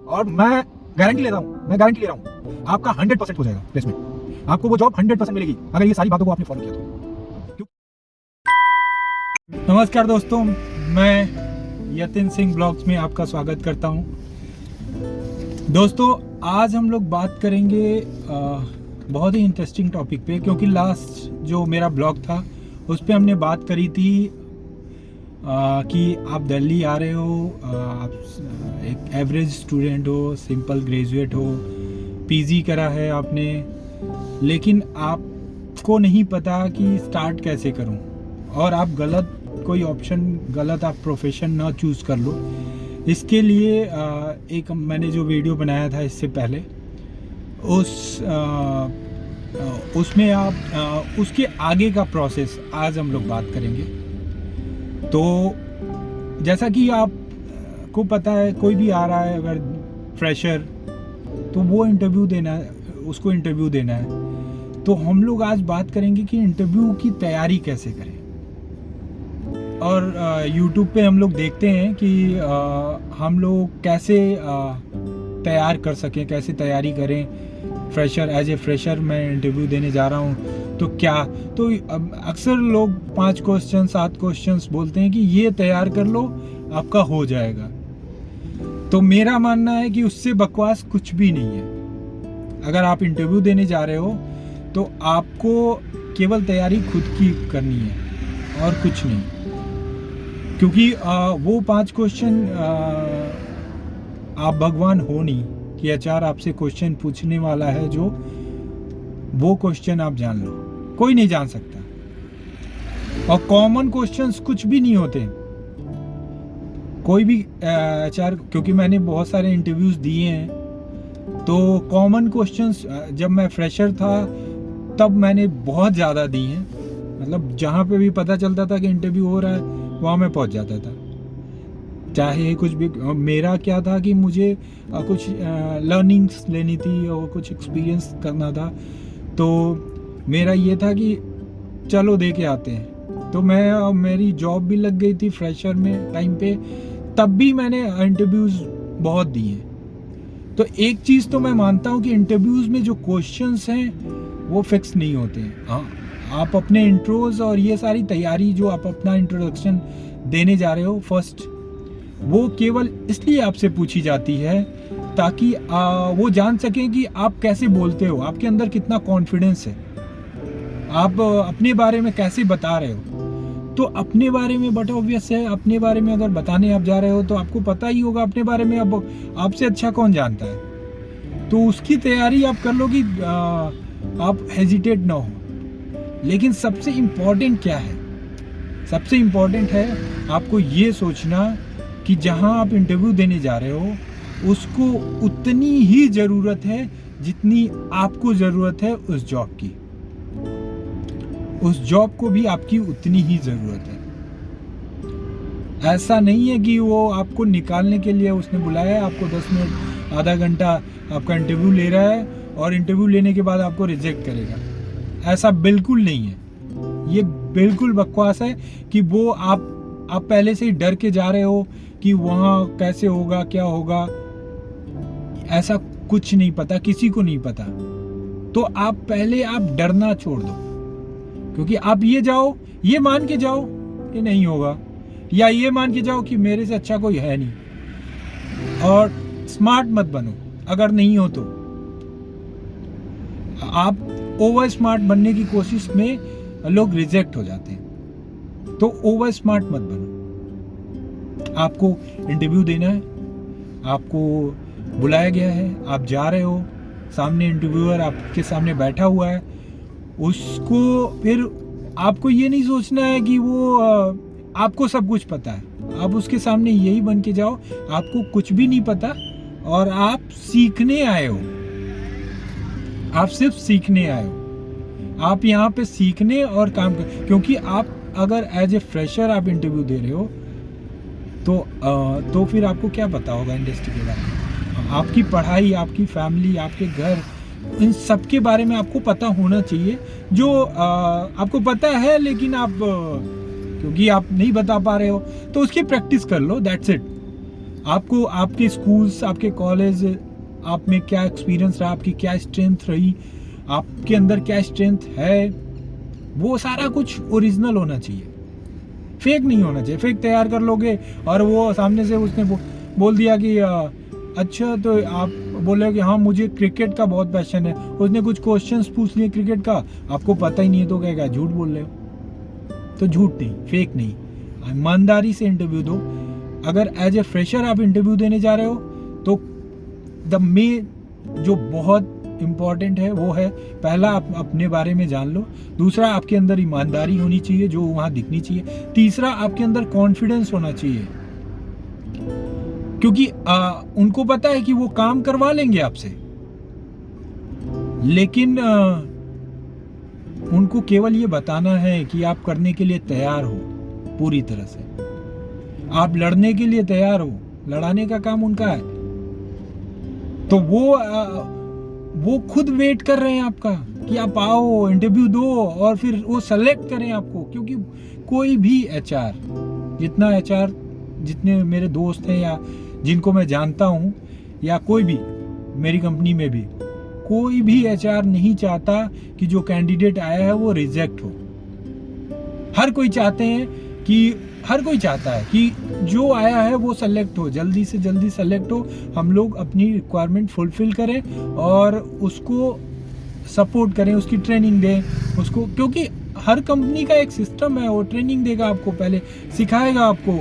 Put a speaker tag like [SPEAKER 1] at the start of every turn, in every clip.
[SPEAKER 1] और मैं गारंटी ले रहा हूँ आपका 100% हो जाएगा प्लेसमेंट। आपको वो जॉब 100% मिलेगी अगर ये सारी बातों को आपने फॉलो किया तो। नमस्कार दोस्तों, मैं यतिन सिंह ब्लॉग्स में आपका स्वागत करता हूँ। दोस्तों, आज हम लोग बात करेंगे बहुत ही इंटरेस्टिंग टॉपिक पे, क्योंकि लास्ट जो मेरा ब्लॉग था उस पर हमने बात करी थी कि आप दिल्ली आ रहे हो, आप एक एवरेज स्टूडेंट हो, सिंपल ग्रेजुएट हो, पीजी करा है आपने, लेकिन आपको नहीं पता कि स्टार्ट कैसे करूं, और आप गलत कोई ऑप्शन, गलत आप प्रोफेशन ना चूज़ कर लो। इसके लिए एक मैंने जो वीडियो बनाया था इससे पहले, उसमें आप उसके आगे का प्रोसेस आज हम लोग बात करेंगे। तो जैसा कि आपको पता है, कोई भी आ रहा है अगर फ्रेशर, तो वो इंटरव्यू देना है, उसको इंटरव्यू देना है। तो हम लोग आज बात करेंगे कि इंटरव्यू की तैयारी कैसे करें। और YouTube पे हम लोग देखते हैं कि हम लोग कैसे तैयार कर सकें, कैसे तैयारी करें। फ्रेशर, एज ए फ्रेशर मैं इंटरव्यू देने जा रहा हूँ, तो क्या, तो अक्सर लोग 5 क्वेश्चन 7 क्वेश्चंस बोलते हैं कि ये तैयार कर लो, आपका हो जाएगा। तो मेरा मानना है कि उससे बकवास कुछ भी नहीं है। अगर आप इंटरव्यू देने जा रहे हो तो आपको केवल तैयारी खुद की करनी है और कुछ नहीं, क्योंकि वो 5 क्वेश्चन आप भगवान हो नहीं कि HR आपसे क्वेश्चन पूछने वाला है जो वो क्वेश्चन आप जान लो, कोई नहीं जान सकता। और कॉमन क्वेश्चंस कुछ भी नहीं होते। कोई भी HR, क्योंकि मैंने बहुत सारे इंटरव्यूज दिए हैं, तो कॉमन क्वेश्चंस जब मैं फ्रेशर था तब मैंने बहुत ज़्यादा दी हैं। मतलब जहाँ पे भी पता चलता था कि इंटरव्यू हो रहा है वहाँ मैं पहुँच जाता था। चाहे कुछ भी, मेरा क्या था कि मुझे कुछ लर्निंग्स लेनी थी और कुछ एक्सपीरियंस करना था। तो मेरा ये था कि चलो दे के आते हैं। तो मेरी जॉब भी लग गई थी फ्रेशर में टाइम पे, तब भी मैंने इंटरव्यूज़ बहुत दिए। तो एक चीज़ तो मैं मानता हूँ कि इंटरव्यूज़ में जो क्वेश्चंस हैं वो फिक्स नहीं होते हैं। हाँ, आप अपने इंट्रोज और ये सारी तैयारी जो आप अपना इंट्रोडक्शन देने जा रहे हो फर्स्ट, वो केवल इसलिए आपसे पूछी जाती है ताकि वो जान सकें कि आप कैसे बोलते हो, आपके अंदर कितना कॉन्फिडेंस है, आप अपने बारे में कैसे बता रहे हो। तो अपने बारे में बट ऑब्वियस है, अपने बारे में अगर बताने आप जा रहे हो तो आपको पता ही होगा अपने बारे में, अब आपसे अच्छा कौन जानता है। तो उसकी तैयारी आप कर लो कि आप हेजिटेट ना हो। लेकिन सबसे इम्पोर्टेंट क्या है? सबसे इम्पोर्टेंट है आपको ये सोचना कि जहां आप इंटरव्यू देने जा रहे हो उसको उतनी ही ज़रूरत है जितनी आपको ज़रूरत है उस जॉब की। उस जॉब को भी आपकी उतनी ही ज़रूरत है। ऐसा नहीं है कि वो आपको निकालने के लिए उसने बुलाया है, आपको 10 मिनट आधा घंटा आपका इंटरव्यू ले रहा है और इंटरव्यू लेने के बाद आपको रिजेक्ट करेगा। ऐसा बिल्कुल नहीं है। ये बिल्कुल बकवास है कि वो आप पहले से ही डर के जा रहे हो कि वहाँ कैसे होगा, क्या होगा। ऐसा कुछ नहीं पता, किसी को नहीं पता। तो आप पहले डरना छोड़ दो, क्योंकि आप ये मान के जाओ कि नहीं होगा, या ये मान के जाओ कि मेरे से अच्छा कोई है नहीं। और स्मार्ट मत बनो। अगर नहीं हो तो आप ओवर स्मार्ट बनने की कोशिश में लोग रिजेक्ट हो जाते हैं। तो ओवर स्मार्ट मत बनो। आपको इंटरव्यू देना है, आपको बुलाया गया है, आप जा रहे हो, सामने इंटरव्यूअर आपके सामने बैठा हुआ है, उसको फिर आपको ये नहीं सोचना है कि वो आपको सब कुछ पता है। आप उसके सामने यही बन के जाओ, आपको कुछ भी नहीं पता और आप सीखने आए हो। आप सिर्फ सीखने आए हो। आप यहाँ पे सीखने और काम कर, क्योंकि आप अगर एज ए फ्रेशर आप इंटरव्यू दे रहे हो तो फिर आपको क्या पता होगा इंडस्ट्री के बारे में। आपकी पढ़ाई, आपकी फैमिली, आपके घर, इन सब के बारे में आपको पता होना चाहिए, जो आपको पता है लेकिन आप क्योंकि आप नहीं बता पा रहे हो तो उसकी प्रैक्टिस कर लो, दैट्स इट। आपको आपके स्कूल्स, आपके कॉलेज, आप में क्या एक्सपीरियंस रहा, आपकी क्या स्ट्रेंथ रही, आपके अंदर क्या स्ट्रेंथ है, वो सारा कुछ ओरिजिनल होना चाहिए, फेक नहीं होना चाहिए। फेक तैयार कर लोगे और वो सामने से उसने बोल दिया कि अच्छा, तो आप बोले कि हाँ मुझे क्रिकेट का बहुत पैशन है, उसने कुछ क्वेश्चंस पूछ लिए क्रिकेट का, आपको पता ही नहीं है, तो कहेगा झूठ बोल रहे हो। तो झूठ नहीं, फेक नहीं, ईमानदारी से इंटरव्यू दो। अगर एज ए फ्रेशर आप इंटरव्यू देने जा रहे हो तो द मेन जो बहुत इम्पॉर्टेंट है वो है, पहला आप अपने बारे में जान लो, दूसरा आपके अंदर ईमानदारी होनी चाहिए जो वहाँ दिखनी चाहिए, तीसरा आपके अंदर कॉन्फिडेंस होना चाहिए, क्योंकि उनको पता है कि वो काम करवा लेंगे आपसे, लेकिन उनको केवल ये बताना है कि आप करने के लिए तैयार हो पूरी तरह से, आप लड़ने के लिए तैयार हो, लड़ाने का काम उनका है। तो वो खुद वेट कर रहे हैं आपका कि आप आओ, इंटरव्यू दो और फिर वो सेलेक्ट करें आपको। क्योंकि कोई भी एचआर, जितने मेरे दोस्त हैं या जिनको मैं जानता हूं, या कोई भी मेरी कंपनी में भी, कोई भी एचआर नहीं चाहता कि जो कैंडिडेट आया है वो रिजेक्ट हो। हर कोई चाहता है कि जो आया है वो सेलेक्ट हो, जल्दी से जल्दी सेलेक्ट हो, हम लोग अपनी रिक्वायरमेंट फुलफिल करें और उसको सपोर्ट करें, उसकी ट्रेनिंग दें उसको, क्योंकि हर कंपनी का एक सिस्टम है, वो ट्रेनिंग देगा आपको, पहले सिखाएगा आपको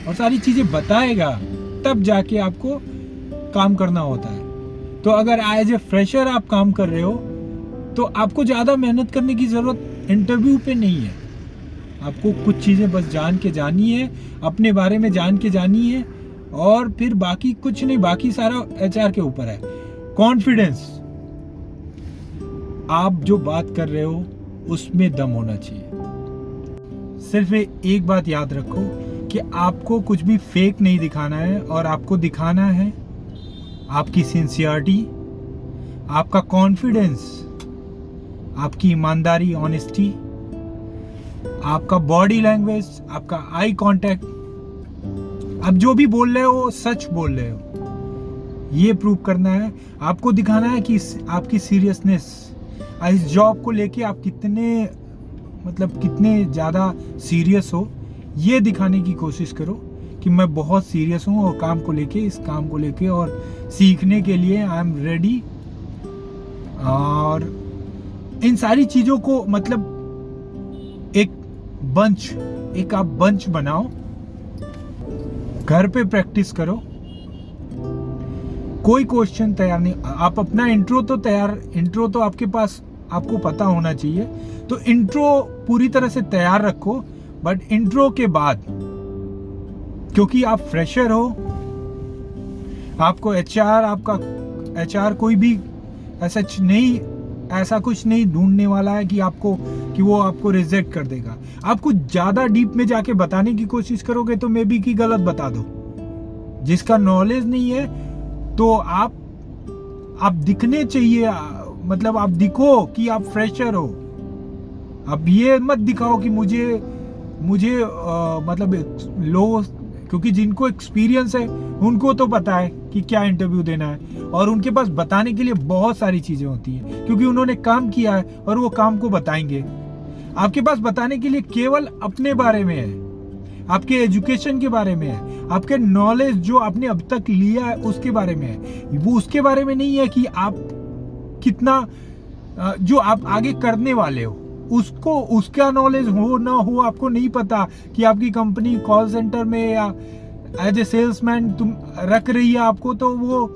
[SPEAKER 1] और सारी चीज़ें बताएगा, तब जाके आपको काम करना होता है। तो अगर एज ए फ्रेशर आप काम कर रहे हो तो आपको ज़्यादा मेहनत करने की ज़रूरत इंटरव्यू पे नहीं है। आपको कुछ चीज़ें बस जान के जानी है, अपने बारे में जान के जानी है, और फिर बाकी कुछ नहीं, बाकी सारा एचआर के ऊपर है। कॉन्फिडेंस, आप जो बात कर रहे हो उसमें दम होना चाहिए। सिर्फ एक बात याद रखो कि आपको कुछ भी फेक नहीं दिखाना है, और आपको दिखाना है आपकी सिंसियरिटी, आपका कॉन्फिडेंस, आपकी ईमानदारी, ऑनेस्टी, आपका बॉडी लैंग्वेज, आपका आई कांटेक्ट, आप जो भी बोल रहे हो सच बोल रहे हो, ये प्रूव करना है। आपको दिखाना है कि आपकी सीरियसनेस, इस जॉब को लेके आप कितने ज़्यादा सीरियस हो, ये दिखाने की कोशिश करो कि मैं बहुत सीरियस हूँ और इस काम को लेके और सीखने के लिए आई एम रेडी। और इन सारी चीज़ों को एक आप बंच बनाओ, घर पे प्रैक्टिस करो। कोई क्वेश्चन तैयार नहीं, आप अपना इंट्रो तो आपके पास, आपको पता होना चाहिए, तो इंट्रो पूरी तरह से तैयार रखो। बट इंट्रो के बाद, क्योंकि आप फ्रेशर हो, आपको एचआर कोई भी ऐसा कुछ नहीं ढूंढने वाला है कि वो आपको रिजेक्ट कर देगा। आप कुछ ज्यादा डीप में जाके बताने की कोशिश करोगे तो मे बी की गलत बता दो। जिसका नॉलेज नहीं है तो आप दिखने चाहिए, आप दिखो कि आप फ्रेशर हो। अब ये मत दिखाओ कि मुझे लो, क्योंकि जिनको एक्सपीरियंस है उनको तो पता है कि क्या इंटरव्यू देना है, और उनके पास बताने के लिए बहुत सारी चीजें होती हैं, क्योंकि उन्होंने काम किया है और वो काम को बताएंगे। आपके पास बताने के लिए केवल अपने बारे में है, आपके एजुकेशन के बारे में है, आपके नॉलेज जो आपने अब तक लिया है उसके बारे में है। वो उसके बारे में नहीं है कि आप कितना, जो आप आगे करने वाले हो उसका नॉलेज हो ना हो, आपको नहीं पता कि आपकी कंपनी कॉल सेंटर में या एज ए सेल्समैन तुम रख रही है आपको, तो वो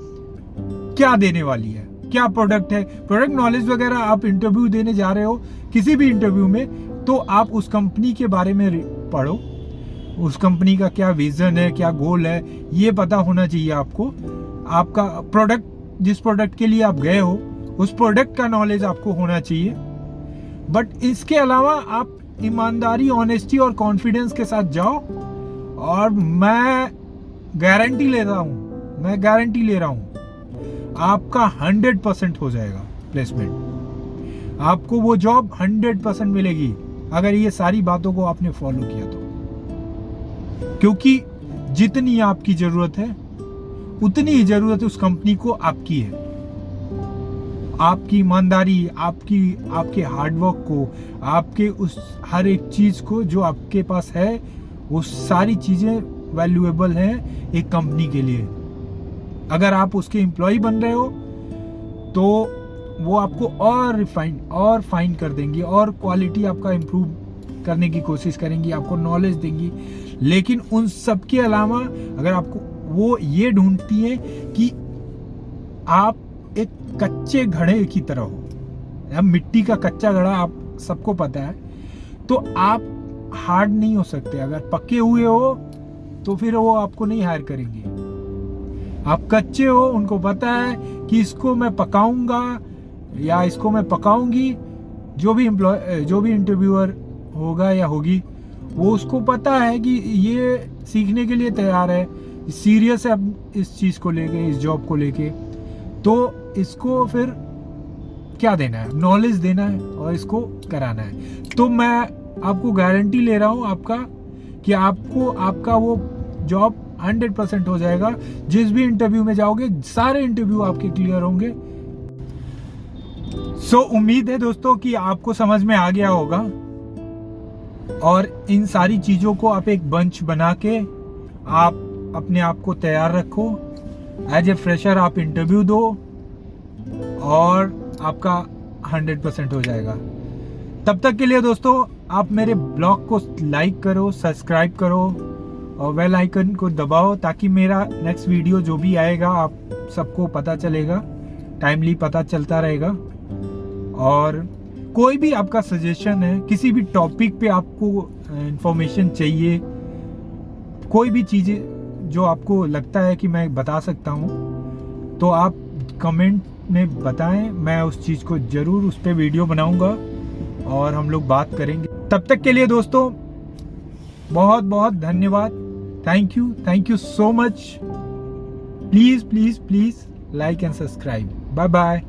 [SPEAKER 1] क्या देने वाली है, क्या प्रोडक्ट है, प्रोडक्ट नॉलेज वगैरह। आप इंटरव्यू देने जा रहे हो किसी भी इंटरव्यू में, तो आप उस कंपनी के बारे में पढ़ो, उस कंपनी का क्या विजन है, क्या गोल है, ये पता होना चाहिए आपको। आपका प्रोडक्ट, जिस प्रोडक्ट के लिए आप गए हो, उस प्रोडक्ट का नॉलेज आपको होना चाहिए। बट इसके अलावा आप ईमानदारी, ऑनेस्टी और कॉन्फिडेंस के साथ जाओ, और मैं गारंटी ले रहा हूं आपका 100% हो जाएगा प्लेसमेंट। आपको वो जॉब 100% मिलेगी अगर ये सारी बातों को आपने फॉलो किया तो। क्योंकि जितनी आपकी जरूरत है उतनी ही जरूरत उस कंपनी को आपकी है, आपकी ईमानदारी, आपके हार्डवर्क को, आपके उस हर एक चीज को जो आपके पास है, वो सारी चीजें वैल्यूएबल हैं एक कंपनी के लिए। अगर आप उसके एम्प्लॉय बन रहे हो तो वो आपको और रिफाइन और फाइन कर देंगी, और क्वालिटी आपका इम्प्रूव करने की कोशिश करेंगी, आपको नॉलेज देंगी। लेकिन उन सब के अलावा अगर आपको वो ये ढूंढती है कि आप एक कच्चे घड़े की तरह हो, मिट्टी का कच्चा घड़ा आप सबको पता है, तो आप हार्ड नहीं हो सकते। अगर पक्के हुए हो तो फिर वो आपको नहीं हायर करेंगे। आप कच्चे हो, उनको पता है कि इसको मैं पकाऊंगा या इसको मैं पकाऊंगी, जो भी इंटरव्यूअर होगा या होगी, वो उसको पता है कि ये सीखने के लिए तैयार है, सीरियस है इस चीज को लेके, इस जॉब को लेके, तो इसको फिर क्या देना है, नॉलेज देना है और इसको कराना है। तो मैं आपको गारंटी ले रहा हूं आपका कि आपका वो जॉब 100% हो जाएगा। जिस भी इंटरव्यू में जाओगे, सारे इंटरव्यू आपके क्लियर होंगे। सो उम्मीद है दोस्तों कि आपको समझ में आ गया होगा, और इन सारी चीजों को आप एक बंच बना के आप अपने आप को तैयार रखो। एज ए फ्रेशर आप इंटरव्यू दो और आपका 100% हो जाएगा। तब तक के लिए दोस्तों आप मेरे ब्लॉग को लाइक करो, सब्सक्राइब करो और बेल आइकन को दबाओ, ताकि मेरा नेक्स्ट वीडियो जो भी आएगा आप सबको पता चलेगा, टाइमली पता चलता रहेगा। और कोई भी आपका सजेशन है, किसी भी टॉपिक पे आपको इंफॉर्मेशन चाहिए, कोई भी चीज़ें जो आपको लगता है कि मैं बता सकता हूँ, तो आप कमेंट में बताएं। मैं उस चीज़ को ज़रूर उस पर वीडियो बनाऊंगा और हम लोग बात करेंगे। तब तक के लिए दोस्तों बहुत बहुत धन्यवाद। Thank you so much. Please please please like and subscribe. Bye bye.